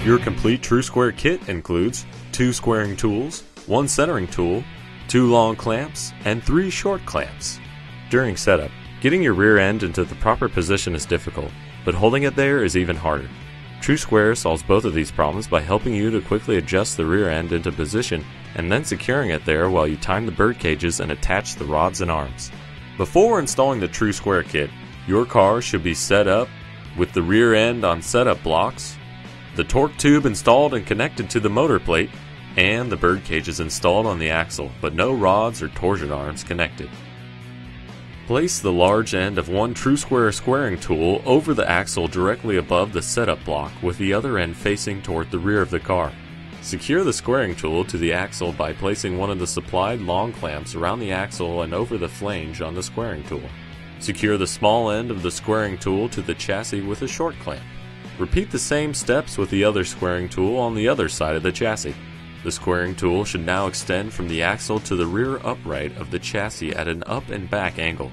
Your complete TRU-SQUARE kit includes 2 squaring tools, 1 centering tool, 2 long clamps, and 3 short clamps. During setup, getting your rear end into the proper position is difficult, but holding it there is even harder. TRU-SQUARE solves both of these problems by helping you to quickly adjust the rear end into position and then securing it there while you time the bird cages and attach the rods and arms. Before installing the TRU-SQUARE kit, your car should be set up with the rear end on setup blocks, the torque tube installed and connected to the motor plate, and the bird cages installed on the axle, but no rods or torsion arms connected. Place the large end of one TRU-SQUARE squaring tool over the axle directly above the setup block with the other end facing toward the rear of the car. Secure the squaring tool to the axle by placing one of the supplied long clamps around the axle and over the flange on the squaring tool. Secure the small end of the squaring tool to the chassis with a short clamp. Repeat the same steps with the other squaring tool on the other side of the chassis. The squaring tool should now extend from the axle to the rear upright of the chassis at an up and back angle.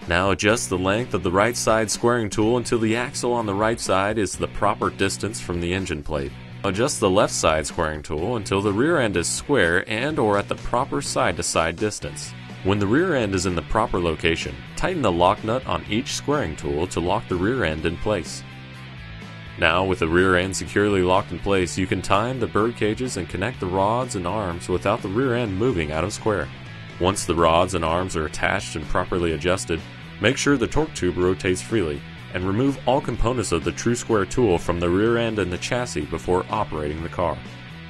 Now adjust the length of the right side squaring tool until the axle on the right side is the proper distance from the engine plate. Adjust the left side squaring tool until the rear end is square and or at the proper side-to-side distance. When the rear end is in the proper location, tighten the lock nut on each squaring tool to lock the rear end in place. Now, with the rear end securely locked in place, you can time the bird cages and connect the rods and arms without the rear end moving out of square. Once the rods and arms are attached and properly adjusted, make sure the torque tube rotates freely, and remove all components of the TRU-SQUARE tool from the rear end and the chassis before operating the car.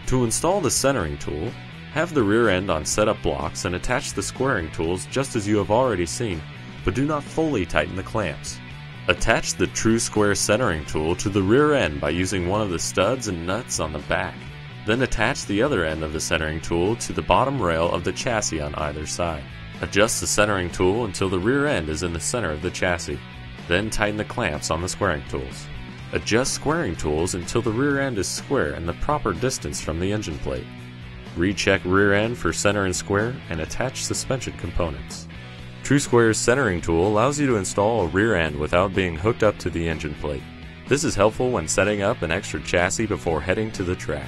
To install the centering tool, have the rear end on setup blocks and attach the squaring tools just as you have already seen, but do not fully tighten the clamps. Attach the TRU-SQUARE centering tool to the rear end by using one of the studs and nuts on the back. Then attach the other end of the centering tool to the bottom rail of the chassis on either side. Adjust the centering tool until the rear end is in the center of the chassis. Then tighten the clamps on the squaring tools. Adjust squaring tools until the rear end is square and the proper distance from the engine plate. Recheck rear end for center and square and attach suspension components. TRU-SQUARE's centering tool allows you to install a rear end without being hooked up to the engine plate. This is helpful when setting up an extra chassis before heading to the track.